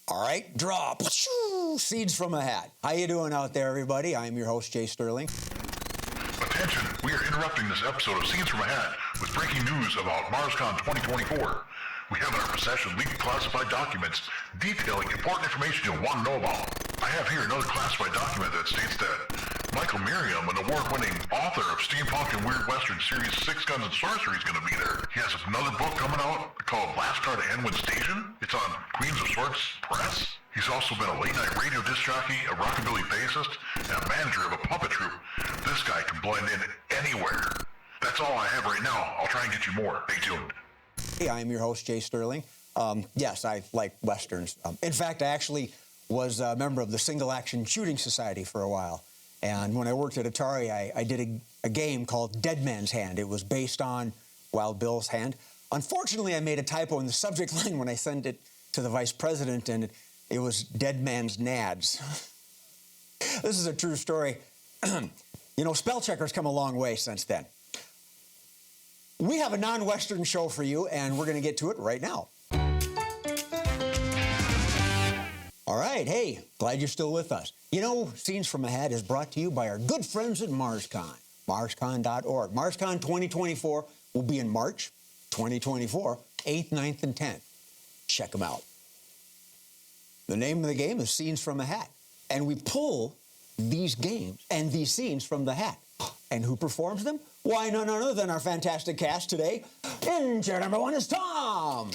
All right, drop. Seeds from a hat. How you doing out there, everybody? I'm your host, Jay Sterling. Attention, we are interrupting this episode of Scenes from a Hat with breaking news about MarsCon 2024. We have in our possession leaked classified documents detailing important information you'll want to know about. I have here another classified document that states that Michael Merriam, an award-winning author of Steampunk and Weird Western series Six Guns and Sorcery, is going to be there. He has another book coming out called Last Car to Enwin Station. It's on Queens of Swords Press. He's also been a late-night radio disc jockey, a rockabilly bassist, and a manager of a puppet troupe. This guy can blend in anywhere. That's all I have right now. I'll try and get you more. Stay tuned. Hey, I'm your host, Jay Sterling. Yes, I like Westerns. In fact, I actually was a member of the Single Action Shooting Society for a while. And when I worked at Atari, I did a game called Dead Man's Hand. It was based on Wild Bill's Hand. Unfortunately, I made a typo in the subject line when I sent it to the vice president, and it was Dead Man's Nads. This is a true story. You know, spell checker's come a long way since then. We have a non-Western show for you, and we're going to get to it right now. All right, hey, glad you're still with us. You know, Scenes from a Hat is brought to you by our good friends at MarsCon, marscon.org. MarsCon 2024 will be in March 2024, 8th, 9th, and 10th. Check them out. The name of the game is Scenes from a Hat, and we pull these games and these scenes from the hat. And who performs them? Why, none other than our fantastic cast today. In chair number 1 is Tom.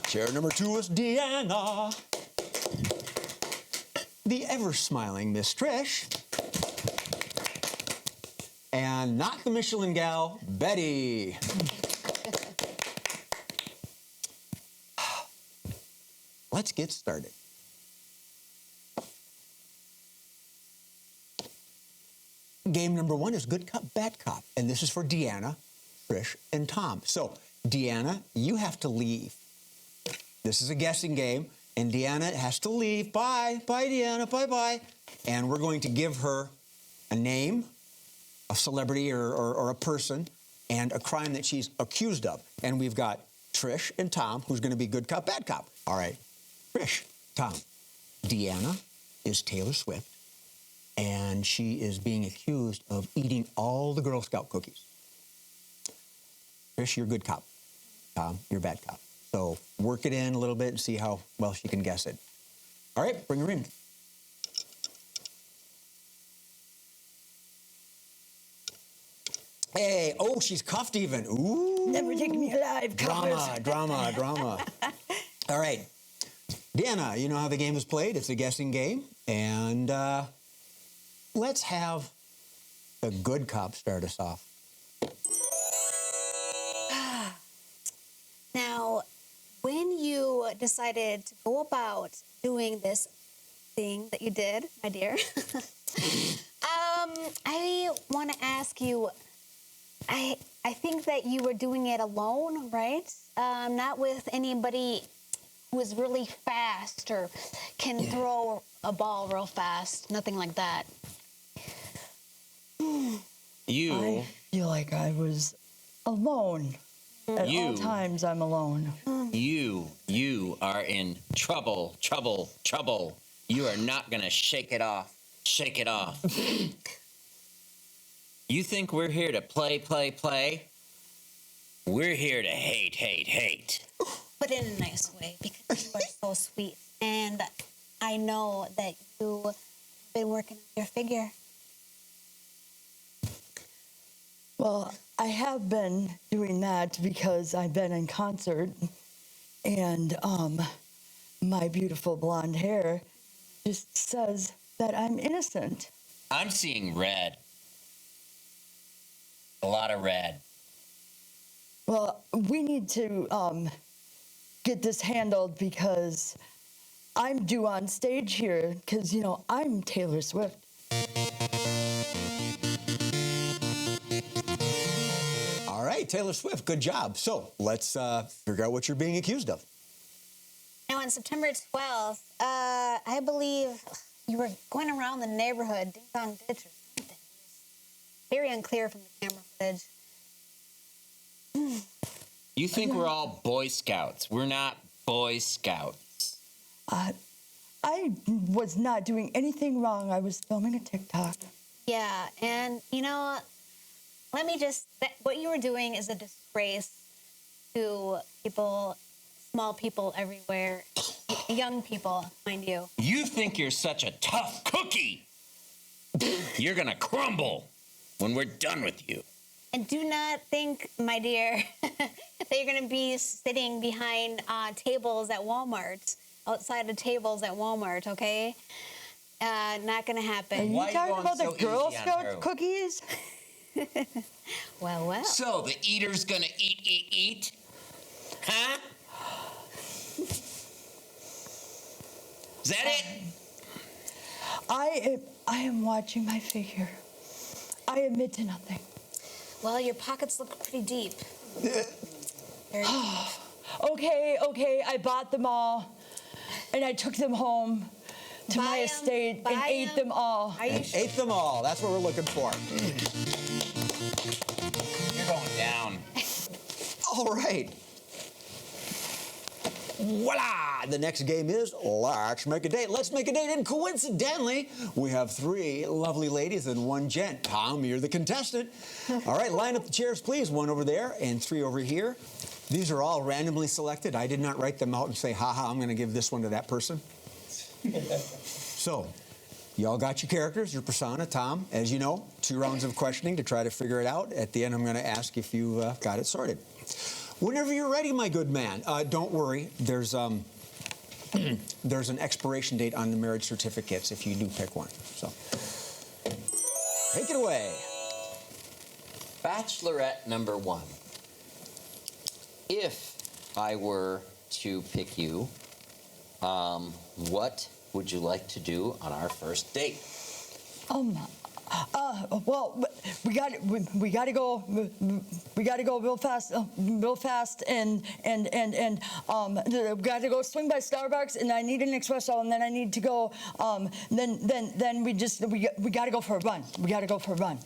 Chair number 2 is Deanna. The ever-smiling Miss Trish. And not the Michelin gal, Betty. Let's get started. Game number 1 is Good Cop, Bad Cop. And this is for Deanna, Trish, and Tom. So, Deanna, you have to leave. This is a guessing game, and Deanna has to leave. Bye. Bye, Deanna. Bye-bye. And we're going to give her a name, a celebrity or a person, and a crime that she's accused of. And we've got Trish and Tom, who's going to be Good Cop, Bad Cop. All right. Trish, Tom, Deanna is Taylor Swift, and she is being accused of eating all the Girl Scout cookies. Trish, you're Good Cop. Tom, you're Bad Cop. So work it in a little bit and see how well she can guess it. All right, bring her in. Hey, oh, she's cuffed even. Ooh. Never take me alive. Drama. All right. Deanna, you know how the game is played. It's a guessing game. And let's have the Good Cop start us off. Now, when you decided to go about doing this thing that you did, my dear, I want to ask you, I think that you were doing it alone, right? Not with anybody who is really fast or can throw a ball real fast, nothing like that. You. I feel like I was alone. At all times, I'm alone. You are in trouble. You are not going to shake it off. Shake it off. You think we're here to play? We're here to hate. But in a nice way, because you are so sweet. And I know that you've been working on your figure. Well, I have been doing that because I've been in concert, and my beautiful blonde hair just says that I'm innocent. I'm seeing red. A lot of red. Well, we need to get this handled because I'm due on stage here because, you know, I'm Taylor Swift. All right, Taylor Swift, good job. So let's figure out what you're being accused of. Now, on September 12th, I believe you were going around the neighborhood, Ding Dong Ditch or something. Very unclear from the camera footage. You think we're all Boy Scouts. We're not Boy Scouts. I was not doing anything wrong. I was filming a TikTok. Yeah, and let me just, what you were doing is a disgrace to people, small people everywhere, young people, mind you. You think you're such a tough cookie. You're gonna crumble when we're done with you. And do not think, my dear, that you're going to be sitting behind tables at Walmart, outside of tables at Walmart, okay? Not going to Are happen. you Why are you talking going about so the Girl easy on Scout her? cookies? Well. So the eater's gonna eat? Huh? Is that it? I am watching my figure. I admit to nothing. Well, your pockets look pretty deep. Very deep. Okay, I bought them all, and I took them home to Buy my 'em, estate and buy ate 'em. them all. Are you And sure? ate them all. That's what we're looking for. You're going down. All right. Voila! The next game is Let's Make a Date. Let's make a date. And coincidentally, we have 3 lovely ladies and 1 gent. Tom, you're the contestant. All right, line up the chairs, please. 1 over there and 3 over here. These are all randomly selected. I did not write them out and say, haha, I'm going to give this one to that person. So, y'all got your characters, your persona. Tom, as you know, 2 rounds of questioning to try to figure it out. At the end, I'm going to ask if you got it sorted. Whenever you're ready, my good man. Don't worry. There's an expiration date on the marriage certificates if you do pick one. So, take it away. Bachelorette number 1. If I were to pick you, what would you like to do on our first date? Well, we got to go real fast, and we got to go swing by Starbucks, and I need an espresso, and then I need to go, then we got to go for a run. We got to go for a run.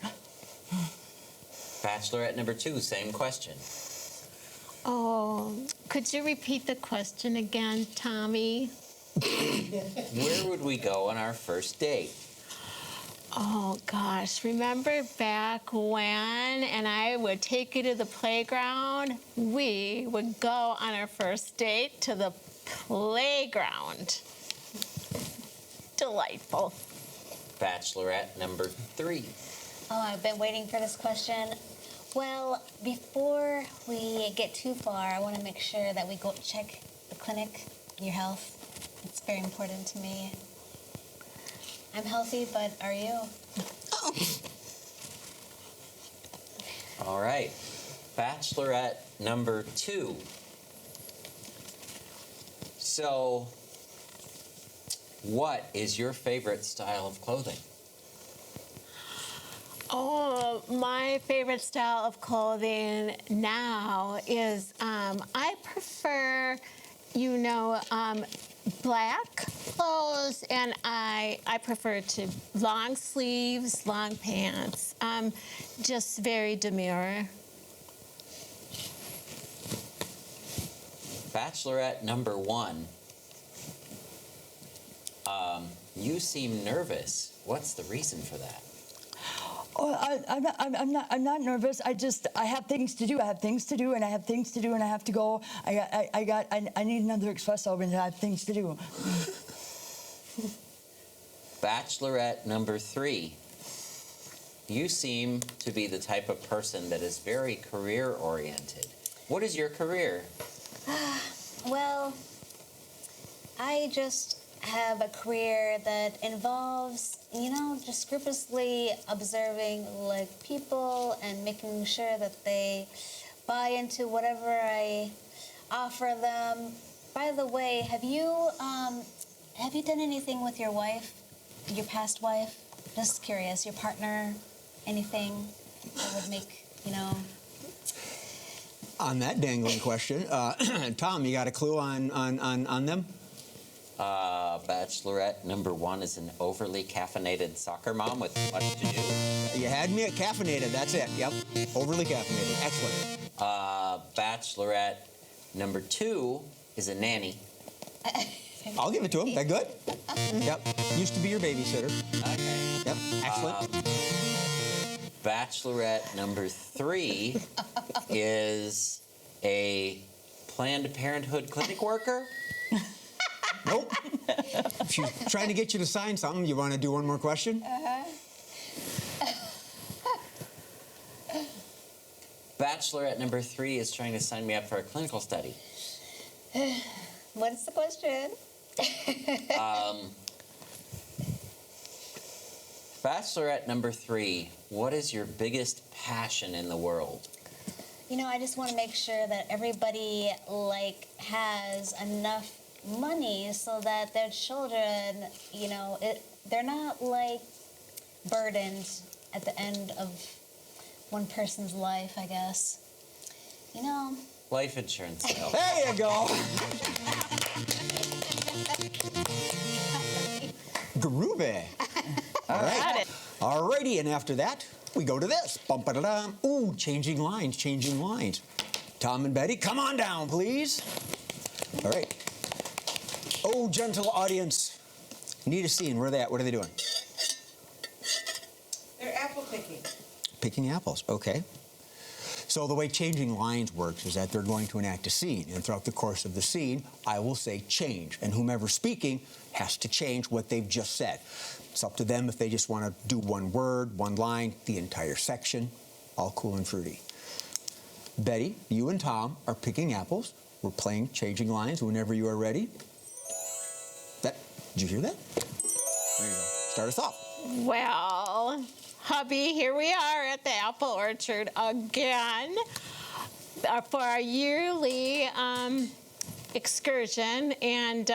Bachelorette number 2, same question. Oh, could you repeat the question again, Tommy? Where would we go on our first date? Oh, gosh. Remember back when, and I would take you to the playground? We would go on our first date to the playground. Delightful. Bachelorette number 3. Oh, I've been waiting for this question. Well, before we get too far, I want to make sure that we go check the clinic, your health. It's very important to me. I'm healthy, but are you? All right. Bachelorette number 2. So, what is your favorite style of clothing? Oh, my favorite style of clothing now is I prefer, black clothes, and I prefer to long sleeves, long pants. Just very demure. Bachelorette number 1. You seem nervous. What's the reason for that? Oh, I'm not nervous. I have things to do. I have things to do, and I have things to do, and I have to go. I need another espresso, and I have things to do. Bachelorette number 3. You seem to be the type of person that is very career-oriented. What is your career? Well, I just have a career that involves, just scrupulously observing people and making sure that they buy into whatever I offer them. By the way, have you done anything with your wife, your past wife? Just curious, your partner, anything that would make, On that dangling question, Tom, you got a clue on them? Bachelorette number 1 is an overly caffeinated soccer mom with much to do. You had me at caffeinated. That's it. Yep. Overly caffeinated. Excellent. Bachelorette number 2 is a nanny. I'll give it to him. That good? Yep. Used to be your babysitter. Okay. Yep. Excellent. Bachelorette number 3 is a Planned Parenthood clinic worker. Nope. She's trying to get you to sign something. You want to do one more question? Bachelorette number 3 is trying to sign me up for a clinical study. What's the question? Bachelorette number 3, what is your biggest passion in the world? You know, I just want to make sure that everybody has enough money so that their children, they're not burdened at the end of one person's life, I guess. Life insurance sale. There you go. Groovy. All right. All righty, and after that, we go to this. Bum-ba-da-dum. Ooh, changing lines. Tom and Betty, come on down, please. All right. Oh, gentle audience. Need a scene. Where are they at? What are they doing? They're apple picking. Picking apples. Okay. So the way changing lines works is that they're going to enact a scene, and throughout the course of the scene, I will say change, and whomever's speaking has to change what they've just said. It's up to them if they just want to do one word, one line, the entire section, all cool and fruity. Betty, you and Tom are picking apples. We're playing changing lines whenever you are ready. Did you hear that? There you go. Start us off. Well, hubby, here we are at the apple orchard again for our yearly excursion. And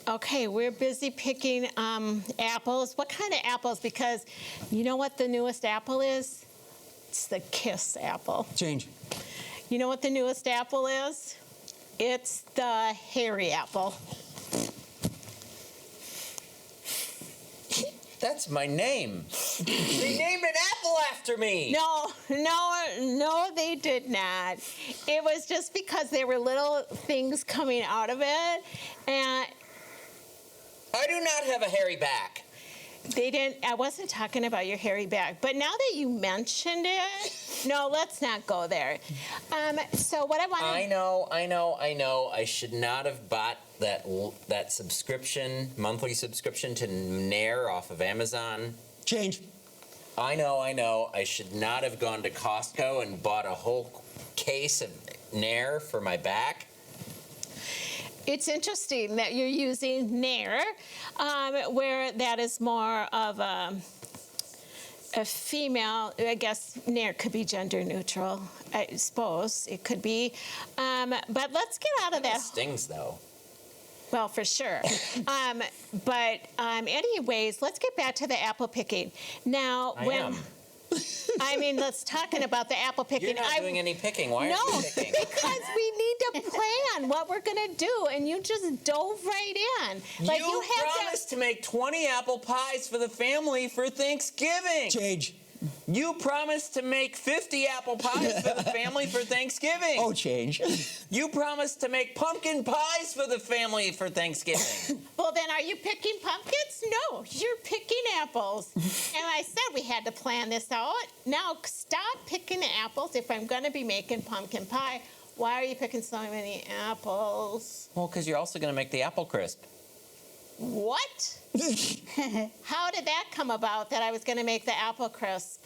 okay, we're busy picking apples. What kind of apples? Because you know what the newest apple is? It's the Kiss apple. Change. You know what the newest apple is? It's the hairy apple. That's my name. They named an apple after me. No, they did not. It was just because there were little things coming out of it, and I do not have a hairy back. they didn't. I wasn't talking about your hairy back, but now that you mentioned it, no, let's not go there. So what I want. I know. I should not have bought that subscription, monthly subscription to Nair off of Amazon. Change. I know. I should not have gone to Costco and bought a whole case of Nair for my back. It's interesting that you're using Nair, where that is more of a female. I guess Nair could be gender neutral. I suppose it could be. But let's get out of that. It stings though. Well, for sure. Anyways, let's get back to the apple picking. Now, let's talking about the apple picking. You're not doing any picking. Why aren't you picking? Because we need to plan what we're going to do, and you just dove right in. You promised to make 20 apple pies for the family for Thanksgiving. Change. You promised to make 50 apple pies for the family for Thanksgiving. Oh, change. You promised to make pumpkin pies for the family for Thanksgiving. Well, then are you picking pumpkins? No, you're picking apples. And I said we had to plan this out. Now, stop picking apples if I'm going to be making pumpkin pie. Why are you picking so many apples? Well, because you're also going to make the apple crisp. What? How did that come about that I was going to make the apple crisp?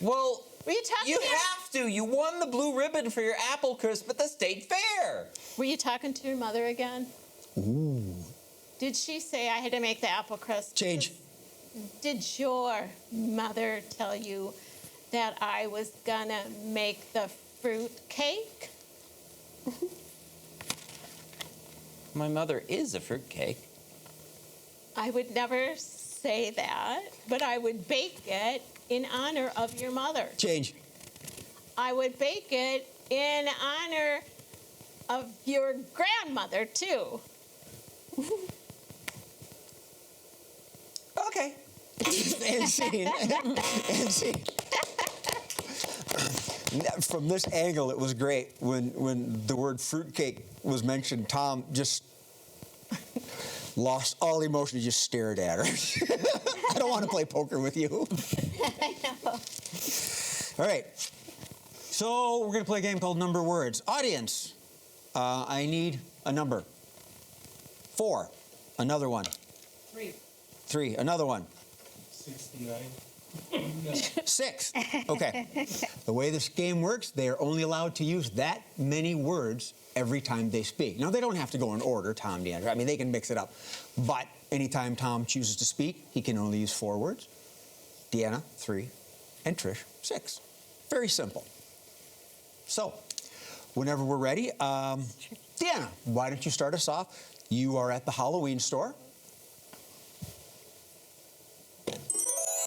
Well, Were you talking you to have to. You won the blue ribbon for your apple crisp at the state fair. Were you talking to your mother again? Ooh. Did she say I had to make the apple crisp? Change. Did your mother tell you that I was gonna make the fruit cake? My mother is a fruitcake. I would never say that, but I would bake it in honor of your mother. Change. I would bake it in honor of your grandmother, too. Okay. And scene. And scene. From this angle, it was great. When the word fruitcake was mentioned, Tom just lost all emotion. He just stared at her. I don't want to play poker with you. I know. All right. So we're going to play a game called Number Words. Audience, I need a number. 4. Another one. 3. 3. Another one. 69. 6. Okay. The way this game works, they are only allowed to use that many words every time they speak. Now, they don't have to go in order, Tom, DeAndre. I mean, they can mix it up. But anytime Tom chooses to speak, he can only use 4 words. Deanna, 3. And Trish, 6. Very simple. So, whenever we're ready, Deanna, why don't you start us off? You are at the Halloween store.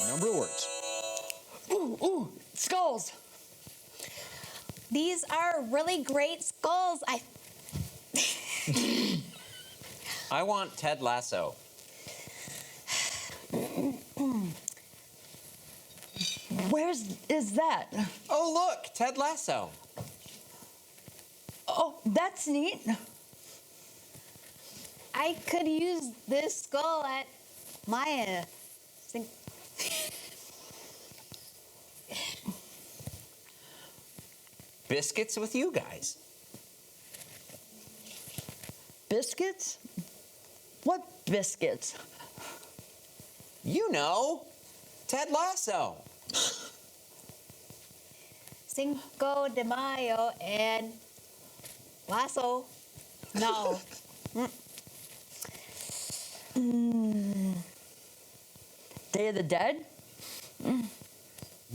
Number of words. Ooh, skulls. These are really great skulls. I want Ted Lasso. Is that? Oh, look, Ted Lasso. Oh, that's neat. I could use this skull at my Biscuits with you guys. Biscuits? What biscuits? You know, Ted Lasso. Cinco de Mayo and lasso. No. Day of the Dead?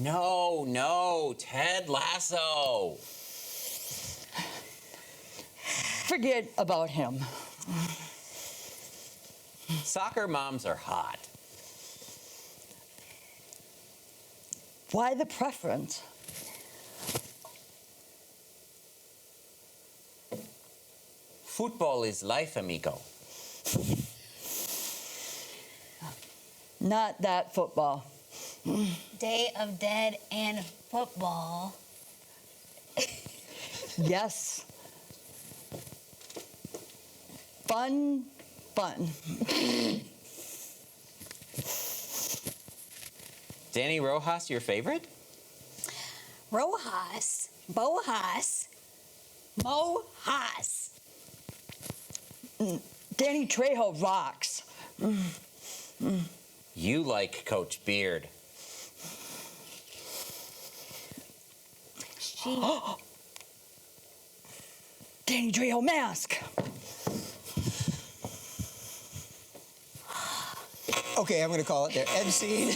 No, Ted Lasso. Forget about him. Soccer moms are hot. Why the preference? Football is life, amigo. Not that football. Day of Dead and football. Yes. Fun. Danny Rojas, your favorite? Rojas. Bojas. Mojas. Danny Trejo rocks. You like Coach Beard. Danny Trejo mask. Okay, I'm going to call it there. End scene.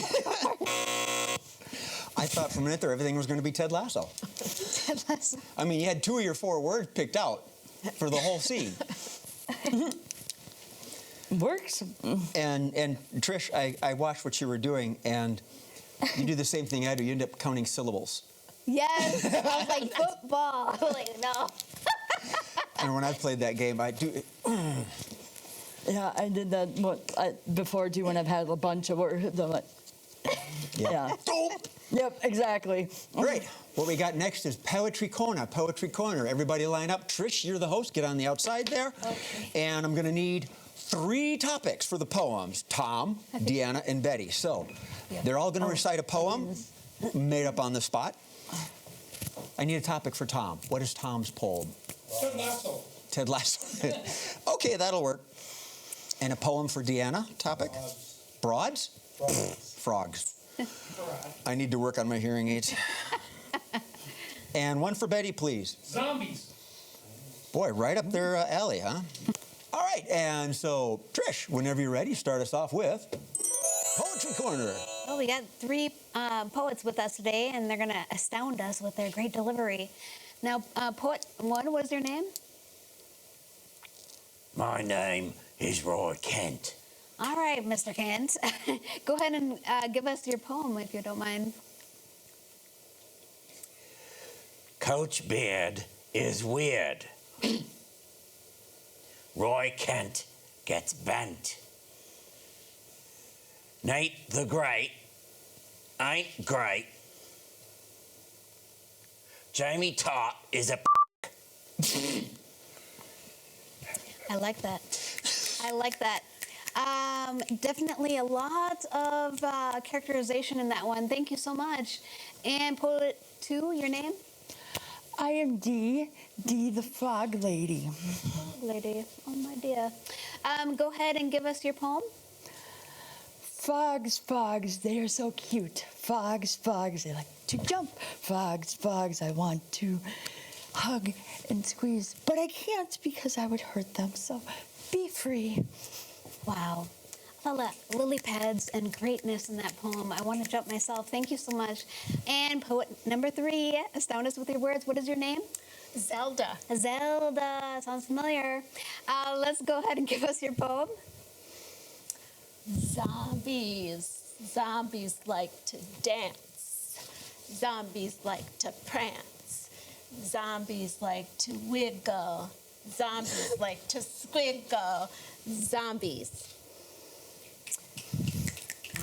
I thought for a minute there everything was going to be Ted Lasso. Ted Lasso. I mean, you had 2 of your 4 words picked out for the whole scene. Works. And Trish, I watched what you were doing, and you do the same thing I do. You end up counting syllables. Yes. I was like, football. I'm like, no. And when I played that game, I do. Yeah, I did that before too when I've had a bunch of words. I'm like, yeah. Yep, exactly. Great. What we got next is Poetry Corner. Poetry Corner. Everybody line up. Trish, you're the host. Get on the outside there. Okay. And I'm going to need 3 topics for the poems. Tom, Deanna, and Betty. So they're all going to recite a poem made up on the spot. I need a topic for Tom. What is Tom's poem? Ted Lasso. Ted Lasso. Okay, that'll work. And a poem for Deanna. Topic? Broads? Frogs. I need to work on my hearing aids. And one for Betty, please. Zombies. Boy, right up their alley, huh? All right, and so, Trish, whenever you're ready, start us off with Poetry Corner. Well, we got 3 poets with us today, and they're going to astound us with their great delivery. Now, poet 1, what is your name? My name is Roy Kent. All right, Mr. Kent. Go ahead and give us your poem, if you don't mind. Coach Beard is weird. Roy Kent gets bent. Nate the Great ain't great. Jamie Tot is a I like that. I like that. Definitely a lot of characterization in that one. Thank you so much. And Poet 2, your name? I am Dee the Frog Lady. Lady. Oh, my dear. Go ahead and give us your poem. Frogs, frogs, they are so cute. Frogs, frogs, they like to jump. Frogs, frogs, I want to hug and squeeze, but I can't because I would hurt them, so be free. Wow. A lot of lily pads and greatness in that poem. I want to jump myself. Thank you so much. And poet number 3, astound us with your words. What is your name? Zelda. Zelda. Sounds familiar. Let's go ahead and give us your poem. Zombies. Zombies like to dance. Zombies like to prance. Zombies like to wiggle. Zombies like to squiggle. Zombies.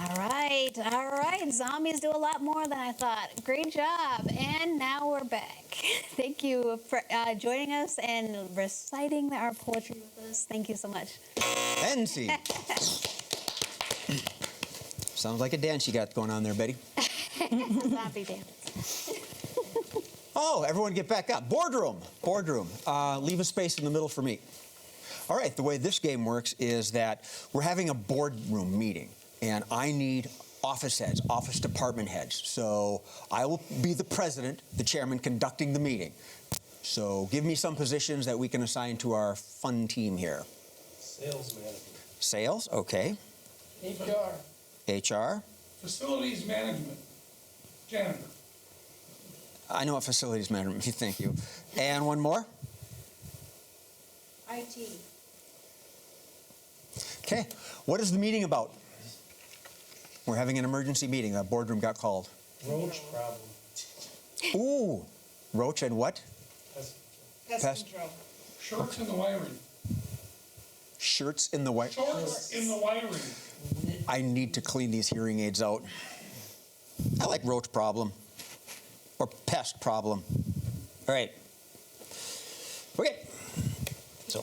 All right, all right. Zombies do a lot more than I thought. Great job. And now we're back. Thank you for joining us and reciting our poetry with us. Thank you so much. Nancy. Sounds like a dance you got going on there, Betty. Zombie dance. Oh, everyone get back up. Boardroom. Boardroom. Leave a space in the middle for me. All right, the way this game works is that we're having a boardroom meeting, and I need office heads, office department heads. So I will be the president, the chairman, conducting the meeting. So give me some positions that we can assign to our fun team here. Sales management. Sales, okay. HR. HR. Facilities management. Janitor. I know what facilities management means, thank you. And one more? IT. Okay, what is the meeting about? We're having an emergency meeting. A boardroom got called. Roach problem. Ooh, roach and what? Pest control. Shorts in the wiring. Shirts in the white. Shorts in the wiring. I need to clean these hearing aids out. I like roach problem or pest problem. All right. Okay. So,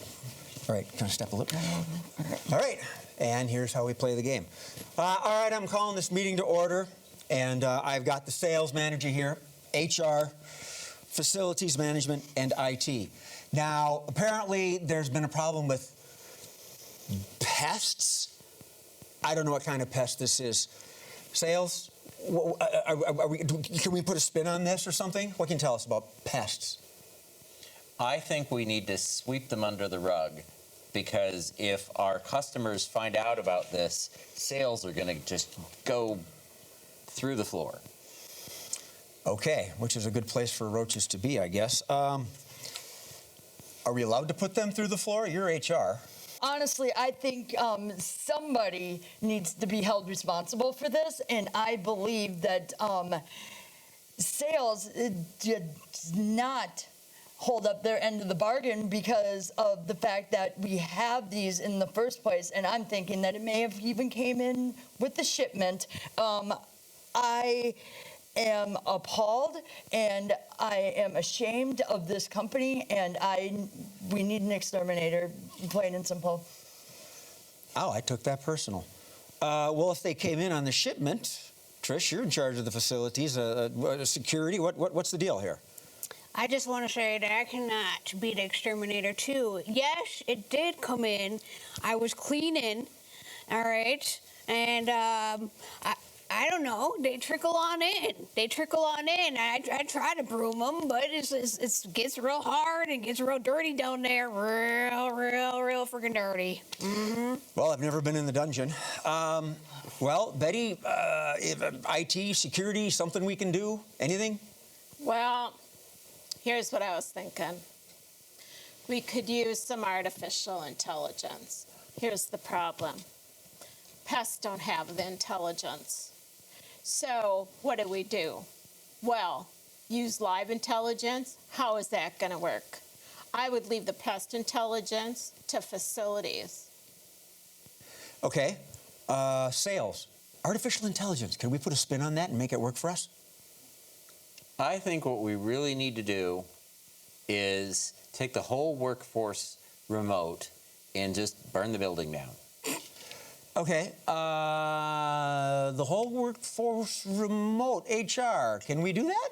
all right, can I step a little? All right, and here's how we play the game. All right, I'm calling this meeting to order, and I've got the sales manager here, HR, facilities management, and IT. Now, apparently, there's been a problem with pests. I don't know what kind of pest this is. Sales? Can we put a spin on this or something? What can you tell us about pests? I think we need to sweep them under the rug, because if our customers find out about this, sales are going to just go through the floor. Okay, which is a good place for roaches to be, I guess. Are we allowed to put them through the floor? You're HR. Honestly, I think somebody needs to be held responsible for this, and I believe that sales did not hold up their end of the bargain because of the fact that we have these in the first place, and I'm thinking that it may have even came in with the shipment. I am appalled, and I am ashamed of this company, and we need an exterminator, plain and simple. Oh, I took that personal. Well, if they came in on the shipment, Trish, you're in charge of the facilities, security. What's the deal here? I just want to say that I cannot be the exterminator too. Yes, it did come in. I was cleaning, all right, and I don't know. They trickle on in. I try to broom them, but it gets real hard and gets real dirty down there. Real freaking dirty. Mm-hmm. Well, I've never been in the dungeon. Well, Betty, IT, security, something we can do? Anything? Well, here's what I was thinking. We could use some artificial intelligence. Here's the problem. Pests don't have the intelligence. So what do? Well, use live intelligence. How is that going to work? I would leave the pest intelligence to facilities. Okay. Sales. Artificial intelligence. Can we put a spin on that and make it work for us? I think what we really need to do is take the whole workforce remote and just burn the building down. Okay, the whole workforce remote, HR, can we do that?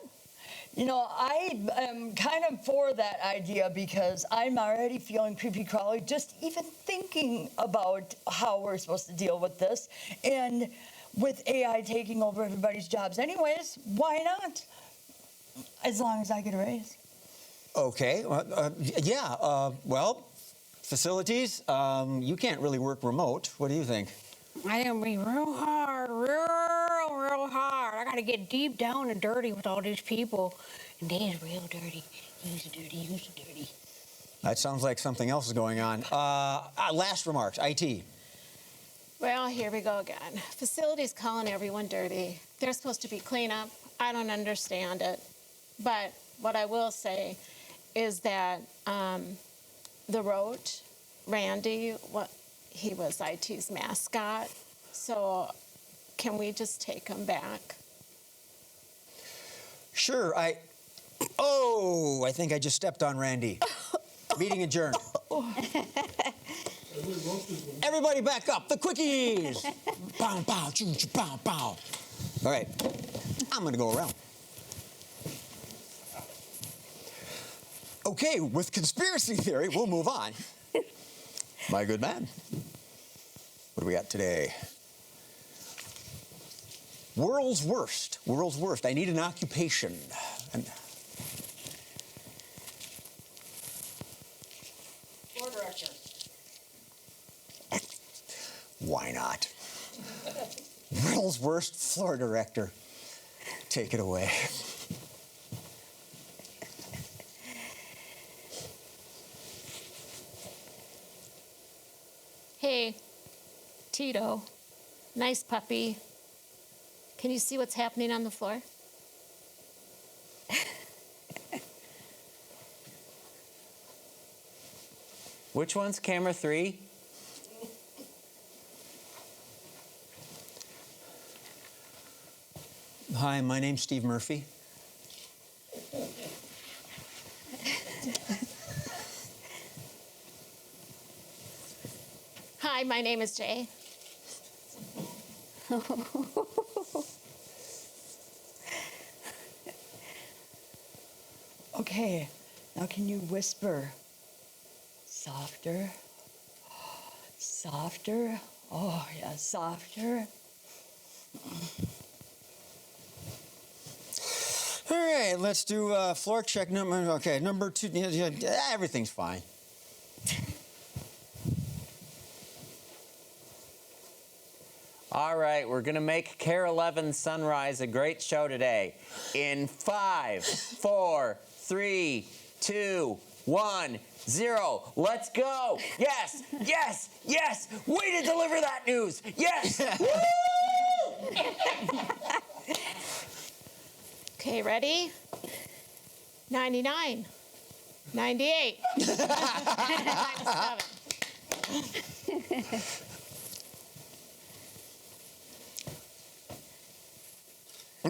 You know, I am kind of for that idea because I'm already feeling creepy crawly just even thinking about how we're supposed to deal with this. And with AI taking over everybody's jobs anyways, why not? As long as I get a raise. Okay, well, facilities, you can't really work remote. What do you think? I am real hard, real hard. I gotta get deep down and dirty with all these people. And they is real dirty. You's dirty. That sounds like something else is going on. Last remarks, IT. Well, here we go again. Facilities calling everyone dirty. They're supposed to be cleanup. I don't understand it. But what I will say is that the Roach, Randy, he was IT's mascot. So can we just take him back? Sure, I think I just stepped on Randy. Meeting adjourned. Everybody back up, the Quickies. Pow, pow, choo, choo, pow, pow. All right, I'm gonna go around. Okay, with conspiracy theory, we'll move on. My good man. What do we got today? World's worst. World's worst. I need an occupation. Floor director. Why not? World's worst floor director. Take it away. Hey, Tito, nice puppy. Can you see what's happening on the floor? Which one's camera 3? Hi, my name's Steve Murphy. Hi, my name is Jay. Okay, now can you whisper? Softer. Softer. Oh, yeah, softer. All right, let's do floor check number. Okay, number 2. Everything's fine. All right, we're going to make Care 11 Sunrise a great show today. In 5, 4, 3, 2, 1, 0. Let's go. Yes, yes, yes. Way to deliver that news. Yes. Woo! Okay, ready? 99, 98, 97.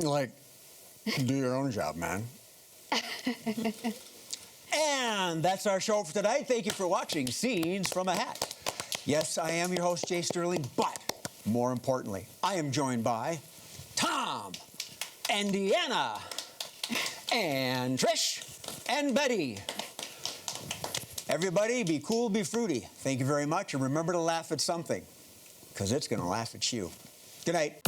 Like, do your own job, man. And that's our show for tonight. Thank you for watching Scenes from a Hat. Yes, I am your host, Jay Sterling, but more importantly, I am joined by Tom and Deanna and Trish and Betty. Everybody, be cool, be fruity. Thank you very much, and remember to laugh at something, because it's going to laugh at you. Good night.